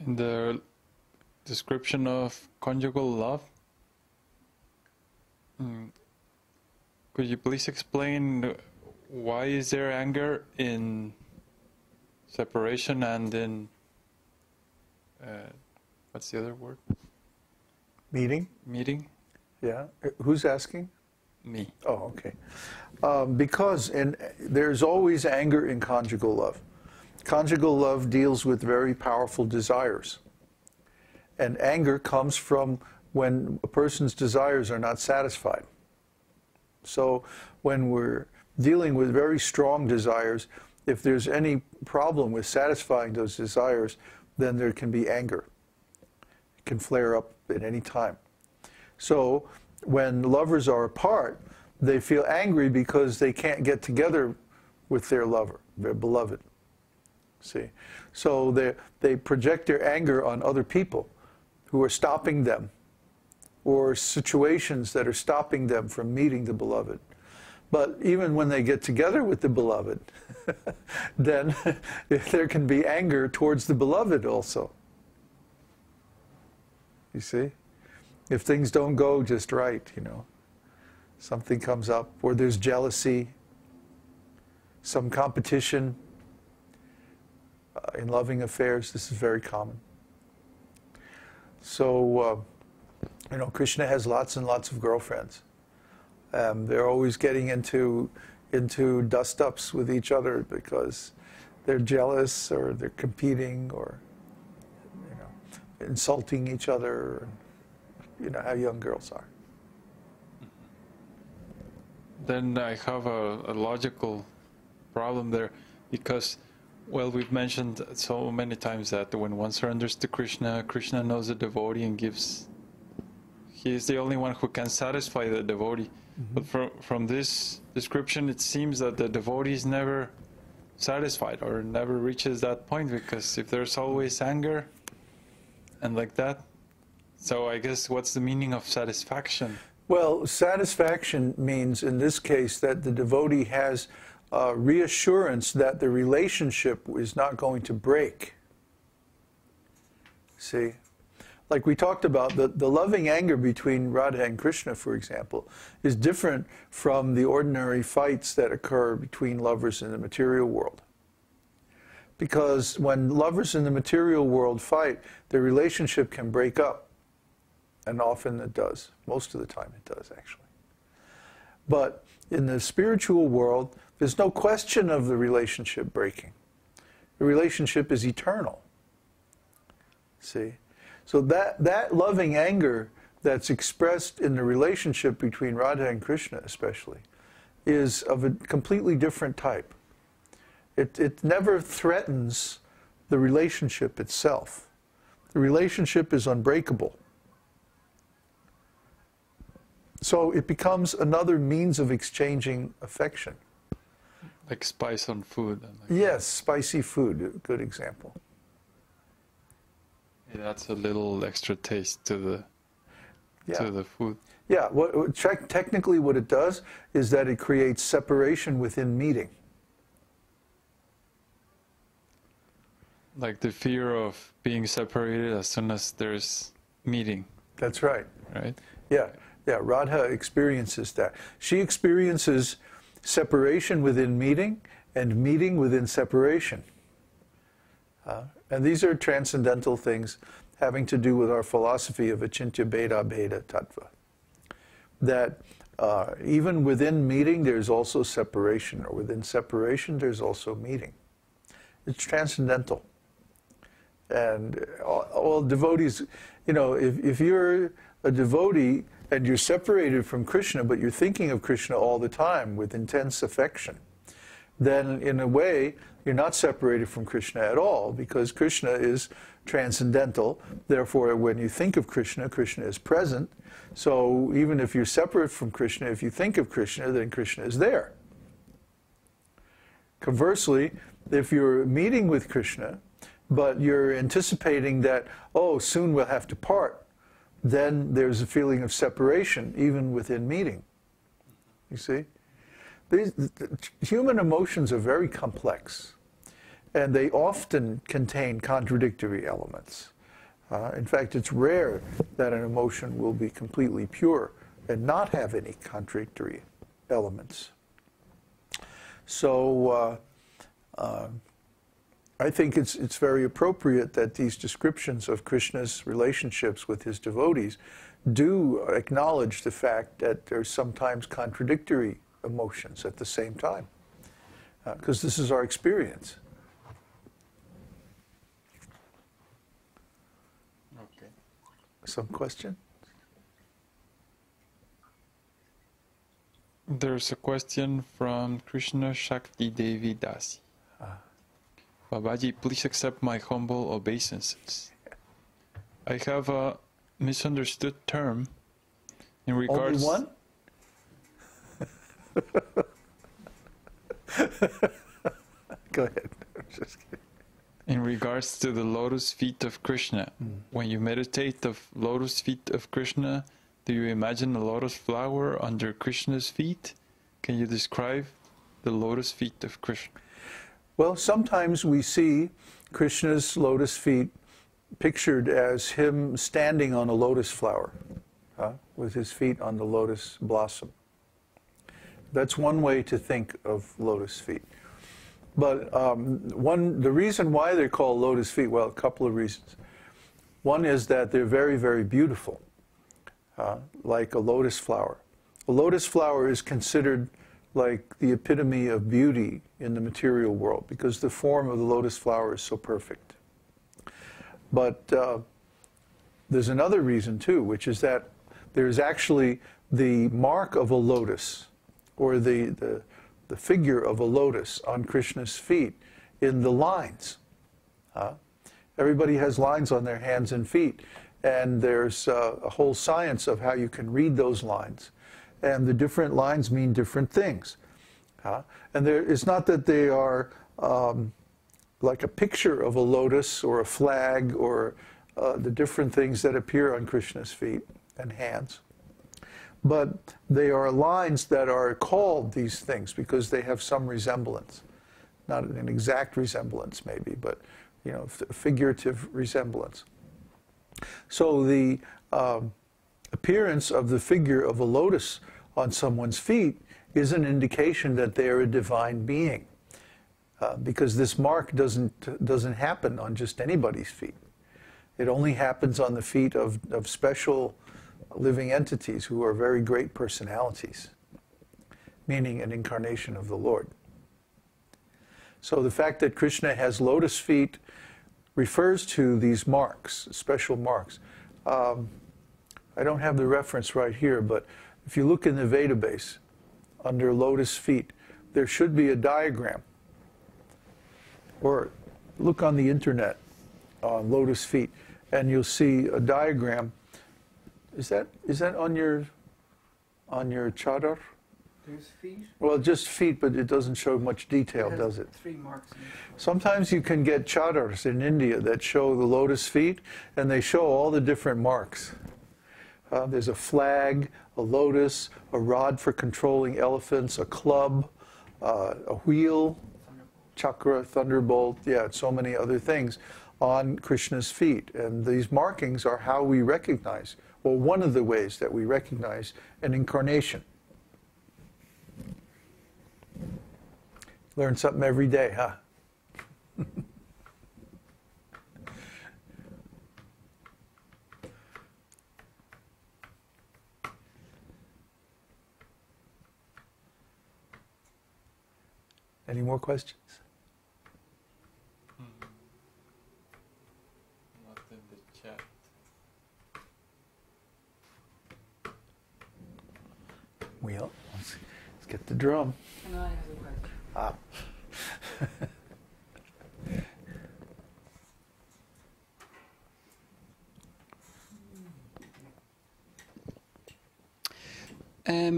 In the description of conjugal love, could you please explain why is there anger in separation and in what's the other word? Meeting? Meeting? Yeah. Who's asking? Me. Oh, okay. Because there's always anger in conjugal love. Conjugal love deals with very powerful desires. And anger comes from when a person's desires are not satisfied. So when we're dealing with very strong desires, if there's any problem with satisfying those desires, then there can be anger. It can flare up at any time. So when lovers are apart, they feel angry because they can't get together with their lover, their beloved. See? So they project their anger on other people who are stopping them, or situations that are stopping them from meeting the beloved. But even when they get together with the beloved, then there can be anger towards the beloved also. You see? If things don't go just right, you know, something comes up, or there's jealousy, some competition in loving affairs, this is very common. So, you know, Krishna has lots and lots of girlfriends. They're always getting into dust-ups with each other because they're jealous, or they're competing, or, you know, insulting each other. You know how young girls are. Then I have a logical problem there, because, well, we've mentioned so many times that when one surrenders to Krishna, Krishna knows the devotee and gives. He is the only one who can satisfy the devotee. But from this description, it seems that the devotee is never satisfied or never reaches that point, because if there's always anger and like that, so I guess what's the meaning of satisfaction? Well, satisfaction means in this case that the devotee has reassurance that the relationship is not going to break. See? Like we talked about, the loving anger between Radha and Krishna, for example, is different from the ordinary fights that occur between lovers in the material world. Because when lovers in the material world fight, the relationship can break up. And often it does. Most of the time it does, actually. But in the spiritual world, there's no question of the relationship breaking. The relationship is eternal. See? So that loving anger that's expressed in the relationship between Radha and Krishna especially is of a completely different type. It never threatens the relationship itself. The relationship is unbreakable. So it becomes another means of exchanging affection. Like spice on food. And like yes, spicy food, a good example. Yeah, that's a little extra taste to the food. Yeah, technically what it does is that it creates separation within meeting. Like the fear of being separated as soon as there's meeting. That's right. Right? Yeah, yeah, Radha experiences that. She experiences separation within meeting and meeting within separation. And these are transcendental things having to do with our philosophy of achintya bheda bheda tattva. That even within meeting there's also separation, or within separation there's also meeting. It's transcendental. And all devotees, you know, if you're a devotee and you're separated from Krishna, but you're thinking of Krishna all the time with intense affection, then in a way you're not separated from Krishna at all, because Krishna is transcendental. Therefore, when you think of Krishna, Krishna is present. So even if you're separate from Krishna, if you think of Krishna, then Krishna is there. Conversely, if you're meeting with Krishna, but you're anticipating that, oh, soon we'll have to part, then there's a feeling of separation even within meeting. You see? Human emotions are very complex, and they often contain contradictory elements. In fact, it's rare that an emotion will be completely pure and not have any contradictory elements. So I think it's very appropriate that these descriptions of Krishna's relationships with his devotees do acknowledge the fact that there's sometimes contradictory emotions at the same time, because this is our experience. Okay. Some question? There's a question from Krishna Shakti Devi Dasi. Babaji, please accept my humble obeisances. I have a misunderstood term in regards... Only one? Go ahead. I'm just kidding. In regards to the lotus feet of Krishna, when you meditate the lotus feet of Krishna, do you imagine a lotus flower under Krishna's feet? Can you describe the lotus feet of Krishna? Well, sometimes we see Krishna's lotus feet pictured as him standing on a lotus flower, with his feet on the lotus blossom. That's one way to think of lotus feet. But the reason why they're called lotus feet, well, a couple of reasons. One is that they're very, very beautiful, like a lotus flower. A lotus flower is considered like the epitome of beauty in the material world because the form of the lotus flower is so perfect. But there's another reason too, which is that there's actually the mark of a lotus, or the figure of a lotus on Krishna's feet in the lines. Everybody has lines on their hands and feet, and there's a whole science of how you can read those lines. And the different lines mean different things. And it's not that they are like a picture of a lotus or a flag or the different things that appear on Krishna's feet and hands. But they are lines that are called these things because they have some resemblance. Not an exact resemblance maybe, but figurative resemblance. So the appearance of the figure of a lotus on someone's feet is an indication that they are a divine being, because this mark doesn't happen on just anybody's feet. It only happens on the feet of special living entities who are very great personalities, meaning an incarnation of the Lord. So the fact that Krishna has lotus feet refers to these marks, special marks. I don't have the reference right here, but if you look in the Veda base, under lotus feet, there should be a diagram. Or look on the internet on lotus feet, and you'll see a diagram. Is that on your chadar? There's feet? Well, just feet, but it doesn't show much detail, does it? 3 marks in it. Sometimes you can get chadars in India that show the lotus feet, and they show all the different marks. There's a flag, a lotus, a rod for controlling elephants, a club, a wheel, chakra, thunderbolt, so many other things on Krishna's feet. And these markings are how we recognize, well, one of the ways that we recognize an incarnation. Learn something every day, huh? Any more questions? Not in the chat. Well, let's get the drum. And I have a question. Ah.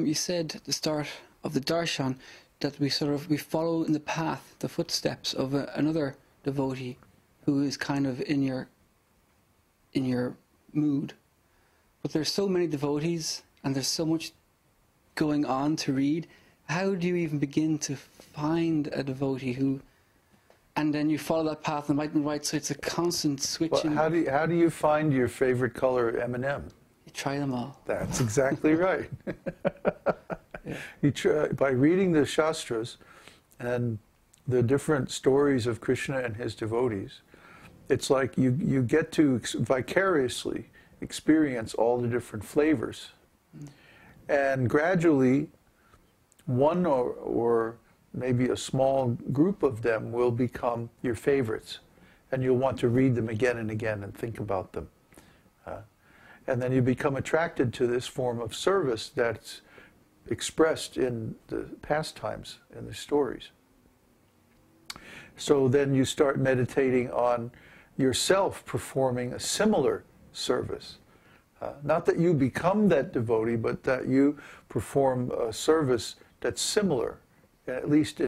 You said at the start of the Darshan that we follow in the path, the footsteps of another devotee who is kind of in your mood. But there's so many devotees and there's so much going on to read. How do you even begin to find a devotee who and then you follow that path and right and right, so it's a constant switching. Well, how do you find your favorite color M&M? You try them all. That's exactly right. You try, by reading the Shastras and the different stories of Krishna and his devotees, it's like you get to vicariously experience all the different flavors. And gradually, one or maybe a small group of them will become your favorites. And you'll want to read them again and again and think about them. And then you become attracted to this form of service that's expressed in the pastimes, in the stories. So then you start meditating on yourself performing a similar service. Not that you become that devotee, but that you perform a service that's similar, at least